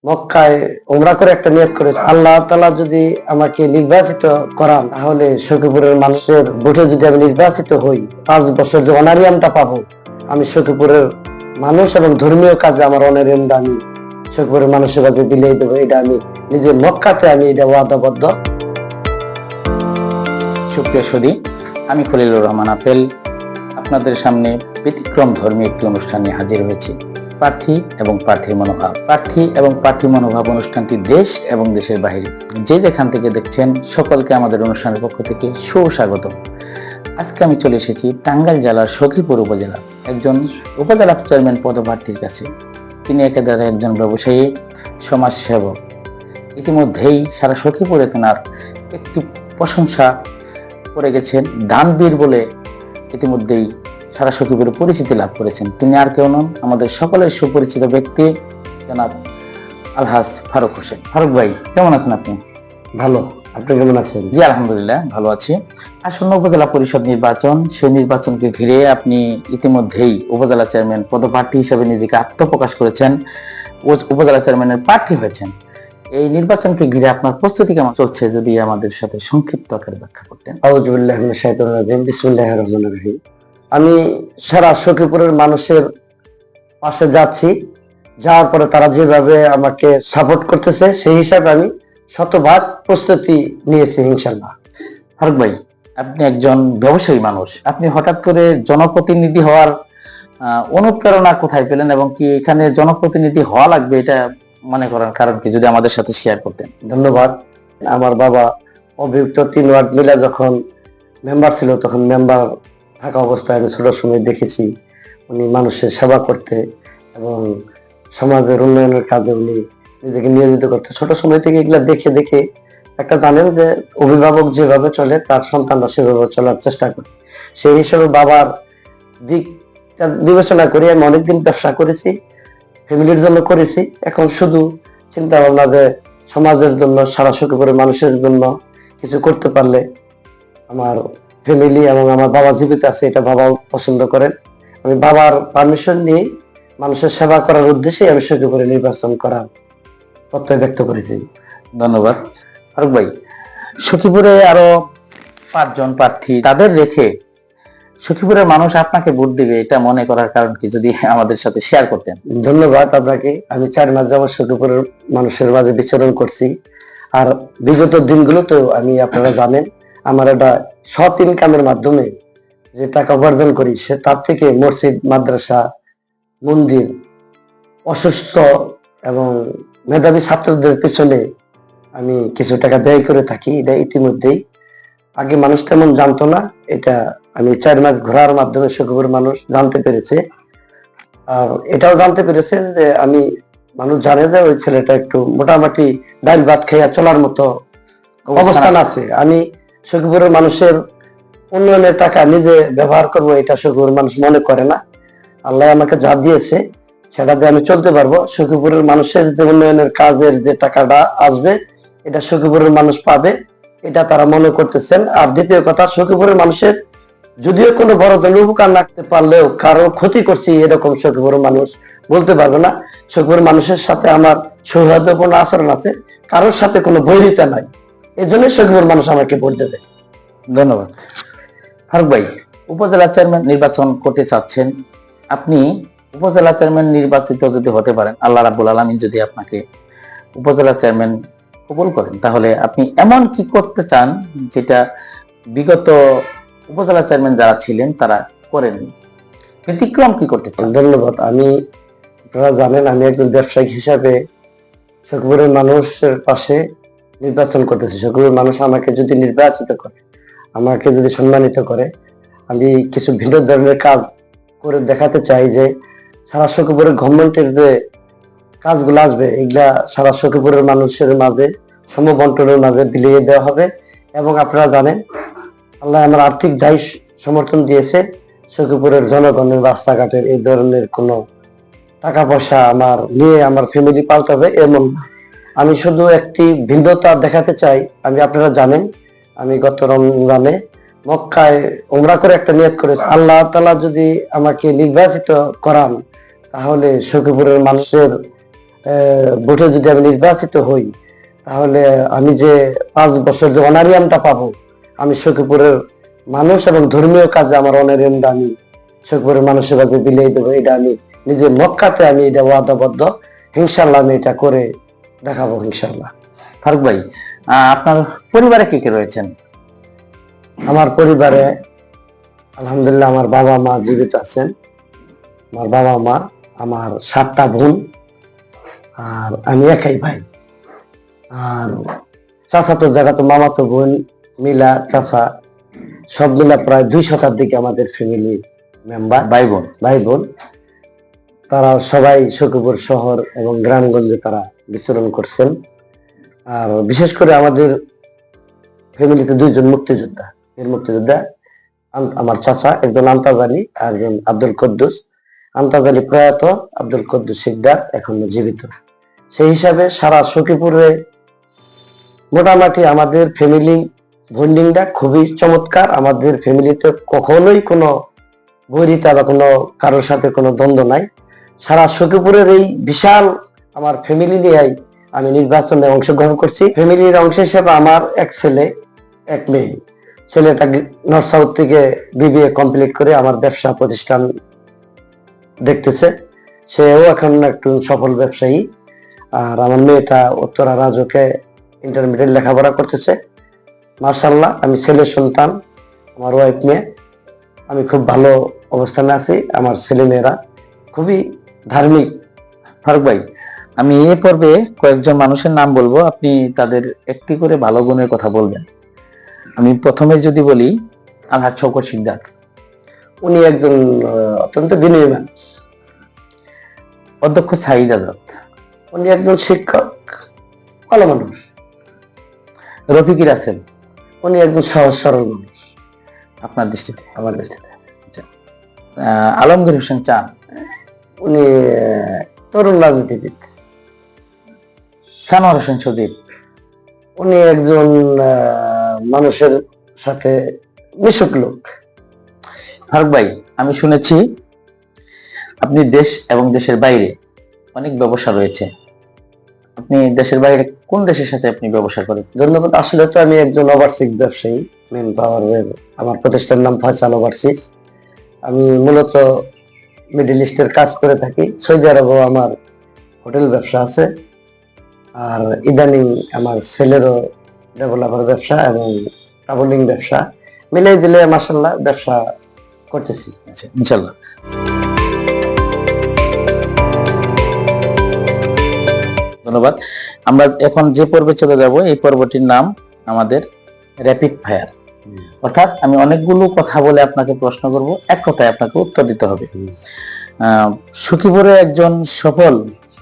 মক্কায় উমরা করে একটা নিয়ত করেছি, আল্লাহ তাআলা যদি আমাকে নির্বাচিত করান তাহলে সখীপুরের মানুষের ভোটে যদি আমি নির্বাচিত হই, 5 বছর যে অনারিয়ামটা পাবো, আমি সখীপুরের মানুষ এবং ধর্মীয় কাজে আমার অনারিয়ামটা আমি সখীপুরের মানুষের কাছে বিলিয়ে দেবো। এটা আমি নিজের মক্কাতে আমি এটা ওয়াদাবদ্ধ। সুপ্রিয় সুধী, আমি খলিলুর রহমান আপেল আপনাদের সামনে ব্যতিক্রম ধর্মী একটি অনুষ্ঠান নিয়ে হাজির হয়েছি। প্রার্থী এবং প্রার্থীর মনোভাব। প্রার্থী এবং প্রার্থীর মনোভাব অনুষ্ঠানটি দেশ এবং দেশের বাইরে যে যেখান থেকে দেখছেন সকলকে আমাদের অনুষ্ঠানের পক্ষ থেকে সুস্বাগত। আজকে আমি চলে এসেছি টাঙ্গাইল জেলার সখীপুর উপজেলা একজন উপজেলা চেয়ারম্যান পদপ্রার্থীর কাছে। তিনি একেবারে একজন ব্যবসায়ী, সমাজসেবক। ইতিমধ্যেই সারা সখীপুরে তেনার একটি প্রশংসা করে গেছেন, দানবীর বলে ইতিমধ্যেই সারা সখীপুরে পরিচিতি লাভ করেছেন। তিনি আর কেউ নন, আমাদের সকলের সুপরিচিত ব্যক্তি জনাব আলহাজ ফারুক হোসেন। ফারুক ভাই, কেমন আছেন আপনি? ভালো, আপনি কেমন আছেন? জি আলহামদুলিল্লাহ ভালো আছি। আসন্ন উপজেলা পরিষদ নির্বাচন, সেই নির্বাচনকে ঘিরে আপনি ইতিমধ্যেই উপজেলা চেয়ারম্যান পদপ্রার্থী হিসেবে নিজেকে আত্মপ্রকাশ করেছেন, উপজেলা চেয়ারম্যানের প্রার্থী হয়েছেন। এই নির্বাচনকে ঘিরে আপনার প্রস্তুতি কেমন চলছে, যদি আমাদের সাথে সংক্ষিপ্ত আকারে ব্যাখ্যা করতেন। আউযু বিল্লাহি মিনাশ শাইতানির রাজিম, বিসমিল্লাহির রহমানির রহিম। আমি সারা সখীপুরের মানুষের পাশে যাচ্ছি, যাওয়ার পরে তারা যেভাবে আমাকে সাপোর্ট করতেছে সেই হিসাবে আমি শতভাগ প্রস্তুতি নিয়েছি ইনশাল্লাহ। ফারুক ভাই, আপনি একজন ব্যবসায়ী মানুষ, আপনি হঠাৎ করে জনপ্রতিনিধি হওয়ার অনুপ্রেরণা কোথায় পেলেন, এবং কি এখানে জনপ্রতিনিধি হওয়া লাগবে এটা মনে করার কারণ কি, যদি আমাদের সাথে শেয়ার করতেন। ধন্যবাদ। আমার বাবা অভিযুক্ত 3 ওয়ার্ড মিলা যখন মেম্বার ছিল, তখন মেম্বার থাকা অবস্থায় আমি ছোট সময় দেখেছি উনি মানুষের সেবা করতে এবং সমাজের উন্নয়নের কাজে উনি নিজেকে নিয়োজিত করতে। ছোট সময় থেকে এগুলা দেখে দেখে একটা জানেন যে অভিভাবক যেভাবে চলে তার সন্তানরা সেভাবে চলার চেষ্টা করে। সেই হিসেবে বাবার দিকটা বিবেচনা করে আমি অনেকদিন ব্যবসা করেছি, ফ্যামিলির জন্য করেছি। এখন শুধু চিন্তা ভাবনা যে সমাজের জন্য, সারা সখীপুরের মানুষের জন্য কিছু করতে পারলে আমার ফ্যামিলি এবং আমার বাবা জীবিত আছে, এটা বাবাও পছন্দ করেন। আমি বাবার পারমিশন নিয়ে মানুষের সেবা করার উদ্দেশ্যে আমি সখীপুরে নির্বাচন করার প্রত্যয় ব্যক্ত করেছি। ধন্যবাদ। ফারুক ভাই, সখীপুরে আরো 5 জন প্রার্থী, তাদের রেখে সখীপুরের মানুষ আপনাকে ভোট দিবে এটা মনে করার কারণ কি, যদি আমাদের সাথে শেয়ার করতেন। ধন্যবাদ আপনাকে। আমি 4 মাস যাবৎ সখীপুরের মানুষের মাঝে বিচরণ করছি, আর বিগত দিনগুলোতেও আমি, আপনারা জানেন, আমার একটা সৎ ইনকামের মাধ্যমে যে টাকা উপার্জন করি, সে তার থেকে মসজিদ, মাদ্রাসা, মন্দির, অসুস্থ এবং মেধাবী ছাত্রদের পিছনে আমি কিছু টাকা ব্যয় করে থাকি। এটা ইতিমধ্যেই আগে মানুষ তেমন জানতো না, এটা আমি 4 মাস ঘোরার মাধ্যমে সখীপুর মানুষ জানতে পেরেছে। আর এটাও জানতে পেরেছে যে আমি, মানুষ জানে যে ওই ছেলেটা একটু মোটামুটি ডাল ভাত খেয়ে চলার মতো অবস্থান আছে। আমি সখীপুরের মানুষের উন্নয়নের টাকা নিজে ব্যবহার করব, এটা সখীপুরের মানুষ মনে করে না। আল্লাহ আমাকে যা দিয়েছে সেটা দিয়ে আমি চলতে পারবো। সখীপুরের মানুষের যে উন্নয়নের কাজের যে টাকাটা আসবে, এটা সখীপুরের মানুষ পাবে, এটা তারা মনে করতেছেন। আর দ্বিতীয় কথা, সখীপুরের মানুষের যদিও কোনো বড় ধরনের উপকার রাখতে পারলেও কারো ক্ষতি করছি এরকম সখীপুরের মানুষ বলতে পারবে না। সখীপুরের মানুষের সাথে আমার সৌহার্দ্যপূর্ণ আচরণ আছে, কারোর সাথে কোনো বৈরিতা নাই। এই জন্য সখীপুরের মানুষ আমাকে ভোট দেবে। ধন্যবাদ। ফারুক ভাই, উপজেলা চেয়ারম্যান নির্বাচন করতে চাচ্ছেন, আপনি উপজেলা চেয়ারম্যান নির্বাচিত যদি হতে পারেন, আল্লাহ রাব্বুল আলামিন যদি আপনাকে উপজেলা চেয়ারম্যান কবুল করেন, তাহলে আপনি এমন কি করতে চান যেটা বিগত উপজেলা চেয়ারম্যান যারা ছিলেন তারা করেননি? ব্যতিক্রম কি করতে চান? ধন্যবাদ। আমি, আপনারা জানেন, আমি একজন ব্যবসায়িক হিসাবে সখীপুরের মানুষের পাশে নির্বাচন করতেছি। সখীপুরের মানুষ আমাকে যদি নির্বাচিত করে, আমাকে যদি সম্মানিত করে, আমি কিছু ভিন্ন ধরনের কাজ করে দেখাতে চাই যে সারা সখীপুরের গভর্নমেন্টের যে কাজগুলো আসবে, এগুলা সারা সখীপুরের মানুষের মাঝে সমবন্টনের মাঝে বিলিয়ে দেওয়া হবে। এবং আপনারা জানেন, আল্লাহ আমার আর্থিক দায়ী সমর্থন দিয়েছে। সখীপুরের জনগণের রাস্তাঘাটের এই ধরনের কোনো টাকা পয়সা আমার নিয়ে আমার ফ্যামিলি পালতে হবে এমন না। আমি শুধু একটি ভিন্নতা দেখাতে চাই। আমি, আপনারা জানেন, আমি গত রমজানে মক্কায় উমরা করে একটা নিয়ত করেছি, আল্লাহ তাআলা যদি আমাকে নির্বাচিত করান তাহলে সখীপুরের মানুষের ভোটে যদি আমি নির্বাচিত হই, তাহলে আমি যে 5 বছর যে অনারিয়ামটা পাবো, আমি সখীপুরের মানুষ এবং ধর্মীয় কাজে আমার অনারিয়ামটা আমি সখীপুরের মানুষের কাছে বিলিয়ে দেবো। এটা আমি নিজের মক্কাতে আমি এটা ওয়াদাবদ্ধ। ইনশাল্লাহ আমি এটা করে দেখাবো ইনশাল্লাহ। ফারুক ভাই, আপনার পরিবারে কে কে রয়েছেন? আমার পরিবারে আলহামদুলিল্লাহ আমার বাবা মা জীবিত আছেন। আমার বাবা মা, আমার 7টা বোন, আর আমি একাই ভাই। আর চাচাতো জায়গাতো মামাতো বোন মিলা চাচা সব মিলা প্রায় 200টার দিকে আমাদের ফ্যামিলি মেম্বার, ভাই বোন। তারা সবাই সখীপুর শহর এবং গ্রামগঞ্জে তারা বিচরণ করছেন। আর বিশেষ করে আমাদের ফ্যামিলিতে 2জন মুক্তিযোদ্ধা, মুক্তিযোদ্ধা আমার চাচা, একজন আমতাজ আলী আর একজন আব্দুল কুদ্দুস। আমতাজ আলী প্রয়াত, আব্দুল কুদ্দুস সিকদার এখনো জীবিত। সেই হিসাবে সারা সখীপুরে মোটামুটি আমাদের ফ্যামিলি বন্ডিংটা খুবই চমৎকার। আমাদের ফ্যামিলিতে কখনোই কোনো বৈরিতা বা কোনো কারোর সাথে কোনো দ্বন্দ্ব নাই। সারা সখীপুরের এই বিশাল আমার ফ্যামিলি নিয়েই আমি নির্বাচনে অংশগ্রহণ করছি। ফ্যামিলির অংশ হিসেবে আমার এক ছেলে, এক মেয়ে। ছেলেটা নর্থ সাউথ থেকে বিবিএ কমপ্লিট করে আমার ব্যবসা প্রতিষ্ঠান দেখতেছে, সেও এখন একটু সফল ব্যবসায়ী। আর আমার মেয়েটা উত্তরা রাজকে ইন্টারমিডিয়েট লেখাপড়া করতেছে। মার্শাল্লাহ, আমি ছেলে সন্তান, আমার ওয়াইফ মেয়ে, আমি খুব ভালো অবস্থানে আছি। আমার ছেলে মেয়েরা খুবই ধার্মিক। ফারুক ভাই, আমি এই পর্বে কয়েকজন মানুষের নাম বলবো, আপনি তাদের একটি করে ভালো গুণের কথা বলবেন। আমি প্রথমে যদি বলি আলহাজ শওকত সিকদার। উনি একজন অত্যন্ত বিনয়ী মানুষ। অধ্যক্ষ সাঈদ আজাদ। উনি একজন শিক্ষক, ভালো মানুষ। রফিকি রাসেল। উনি একজন সহজ সরল মানুষ আপনার দৃষ্টিতে? আমার দৃষ্টিতে। আলমগীর হোসেন চান। উনি তরুণ রাজনীতিবিদ। সানোয়ার হোসেন সজীব। উনি একজন মানুষের সাথে মিশুক লোক। ফারুক ভাই, আমি শুনেছি আপনি দেশ এবং দেশের বাইরে অনেক ব্যবসা রয়েছে। আপনি দেশের বাইরে কোন দেশের সাথে আপনি ব্যবসা করেন? ধন্যবাদ। আসলে তো আমি একজন ওভারসিজ ব্যবসায়ী, মেন পাওয়ারের। আমার প্রতিষ্ঠানের নাম ফয়সাল ওভারসিজ। আমি মূলত মিডল ইস্টের কাজ করে থাকি। সৌদি আরবেও আমার হোটেল ব্যবসা আছে। আর ইদানিং আমার ছেলেরও ডেভেলপার ব্যবসা এবং ট্রাভেলিং ব্যবসা মিলে দিলে মাশাআল্লাহ ব্যবসা করতেছি। আচ্ছা, ইনশাআল্লাহ। ধন্যবাদ। আমরা এখন যে পর্বে চলে যাব, এই পর্বটির নাম আমাদের র্যাপিড ফায়ার। অর্থাৎ আমি অনেকগুলো কথা বলে আপনাকে প্রশ্ন করব, এক কথায় আপনাকে উত্তর দিতে হবে। সখীপুরে একজন সফল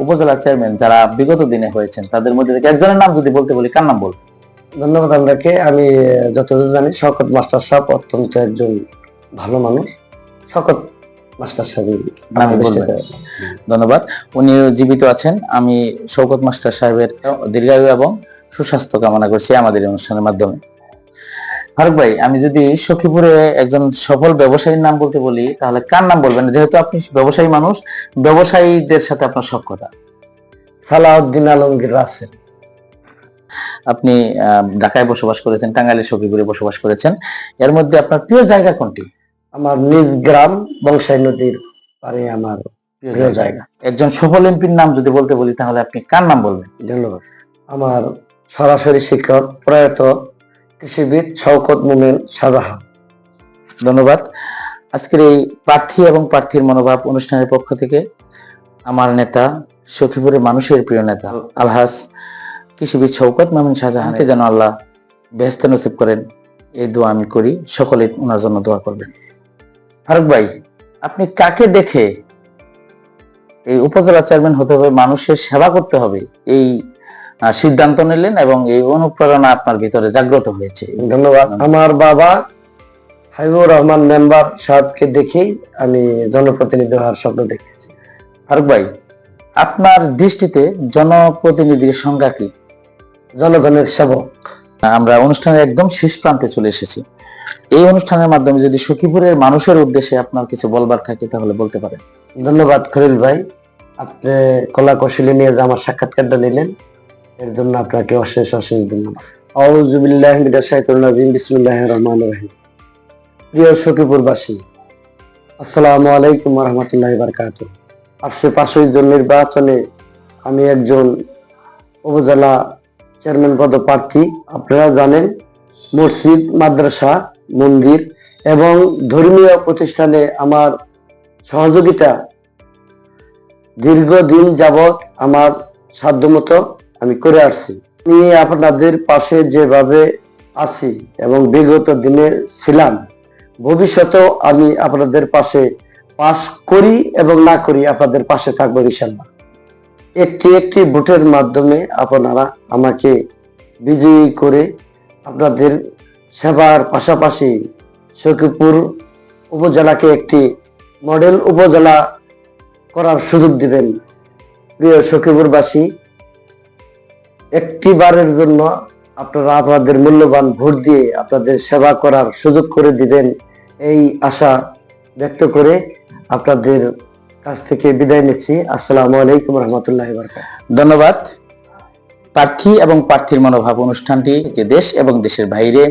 উপজেলা চেয়ারম্যান যারা বিগত দিনে হয়েছেন, তাদের মধ্যে থেকে একজনের নাম যদি বলতে বলি, কার নাম বলবো? ধন্যবাদ। আপনাকে আমি যতদূর জানি শওকত মাস্টার সাহেব অত্যন্ত একজন ভালো মানুষ। শওকত মাস্টার সাহেব নামই বলবেন। ধন্যবাদ। উনি জীবিত আছেন। আমি শওকত মাস্টার সাহেবের দীর্ঘায়ু এবং সুস্বাস্থ্য কামনা করছি আমাদের এই অনুষ্ঠানের মাধ্যমে। ফারুক ভাই, আমি যদি সখীপুরে একজন সফল ব্যবসায়ীর নাম বলতে বলি, তাহলে কার নাম বলবেন? যেহেতু আপনি ব্যবসায়ী মানুষ, ব্যবসায়ীদের সাথে আপনার সব কথা। সালাউদ্দিন আলমগীর রাসেল। আপনি ঢাকায় বসবাস করেছেন, টাঙ্গাইলের সখীপুরে বসবাস করেছেন। এর মধ্যে আপনার প্রিয় জায়গা কোনটি? আমার নিজ গ্রাম বংশাই নদীর পারে আমার প্রিয় জায়গা। একজন সফল এমপির নাম যদি বলতে বলি, তাহলে আপনি কার নাম বলবেন? ধন্যবাদ। আমার সরাসরি শিক্ষক প্রয়াত কৃষিবিদ শওকত মোমেন শাহজাহান। ধন্যবাদ। আজকের এই প্রার্থী এবং প্রার্থীর মনোভাব অনুষ্ঠানের পক্ষ থেকে আমার নেতা, সখীপুরের মানুষের প্রিয় নেতা আলহাজ কৃষিবিদ শওকত মোমেন শাহজাহানকে যেন আল্লাহ বেহেশতে নসিব করেন, এই দোয়া আমি করি। সকলে ওনার জন্য দোয়া করবেন। ফারুক ভাই, আপনি কাকে দেখে এই উপজেলা চেয়ারম্যান হতে হবে, মানুষের সেবা করতে হবে, এই সিদ্ধান্ত নিলেন এবং এই অনুপ্রেরণা আপনার ভিতরে জাগ্রত হয়েছে? ধন্যবাদ। আমার বাবা হাবিবুর রহমান মেম্বার সাহেবকে দেখেই আমি জনপ্রতিনিধি হওয়ার স্বপ্ন দেখেছি। ফারুক ভাই, আপনার দৃষ্টিতে জনপ্রতিনিধির সংজ্ঞা কি? জনগণের সেবক। আমরা অনুষ্ঠানের একদম শেষ প্রান্তে চলে এসেছি। এই অনুষ্ঠানের মাধ্যমে যদি সখীপুরের মানুষের উদ্দেশ্যে আপনার কিছু বলবার থাকে, তাহলে বলতে পারেন। ধন্যবাদ খলিল ভাই। আপনি কলা কৌশলী নিয়ে যে আমার সাক্ষাৎকারটা নিলেন, এর জন্য আপনাকে অশেষ অশেষ ধন্যবাদ। আউযু বিল্লাহি মিনাশ শাইতানির রাজিম, বিসমিল্লাহির রহমানির রহিম। প্রিয় সখীপুরবাসী, আসসালামু আলাইকুম ওয়া রাহমাতুল্লাহি ওয়া বারাকাতুহু। আসছে 5ই জুন নির্বাচনে আমি একজন উপজেলা চেয়ারম্যান পদপ্রার্থী। আপনারা জানেন, মসজিদ, মাদ্রাসা, মন্দির এবং ধর্মীয় প্রতিষ্ঠানে আমার সহযোগিতা দীর্ঘদিন যাবৎ আমার সাধ্যমতো আমি করে আসছি। আমি আপনাদের পাশে যেভাবে আছি এবং বিগত দিনে ছিলাম, ভবিষ্যতেও আমি আপনাদের পাশে পাস করি এবং না করি আপনাদের পাশে থাকবো ইনশাআল্লাহ। একটি একটি ভোটের মাধ্যমে আপনারা আমাকে বিজয়ী করে আপনাদের সেবার পাশাপাশি সখীপুর উপজেলাকে একটি মডেল উপজেলা করার সুযোগ দিবেন। প্রিয় সখীপুরবাসী, একটি বারের জন্য আপনারা আপনাদের মূল্যবান ভোট দিয়ে আপনাদের সেবা করার সুযোগ করে দিবেন, এই আশা ব্যক্ত করে আপনাদের কাছ থেকে বিদায় নিচ্ছি। আসসালামু আলাইকুম রহমতুল্লাহ বারকাতুহু। ধন্যবাদ। প্রার্থী এবং প্রার্থীর মনোভাব অনুষ্ঠানটি যে দেশ এবং দেশের বাইরে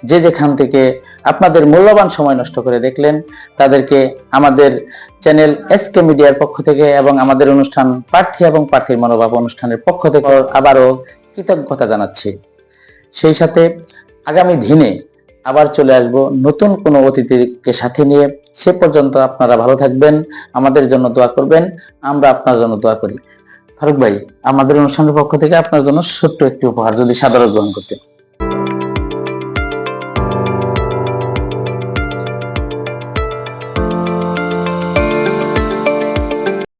যে যেখান থেকে আপনাদের মূল্যবান সময় নষ্ট করে দেখলেন, তাদেরকে আমাদের চ্যানেল এসকে মিডিয়ার পক্ষ থেকে এবং আমাদের অনুষ্ঠান প্রার্থী এবং প্রার্থীর মনোভাব অনুষ্ঠানের পক্ষ থেকে আবারও কৃতজ্ঞতা জানাচ্ছি। সেই সাথে আগামী দিনে আবার চলে আসব নতুন কোনো অতিথিকে সাথে নিয়ে। সে পর্যন্ত আপনারা ভালো থাকবেন, আমাদের জন্য দোয়া করবেন, আমরা আপনার জন্য দোয়া করি। ফারুক ভাই, আমাদের অনুষ্ঠানের পক্ষ থেকে আপনার জন্য ছোট্ট একটি উপহার যদি সাদরে গ্রহণ করতেন।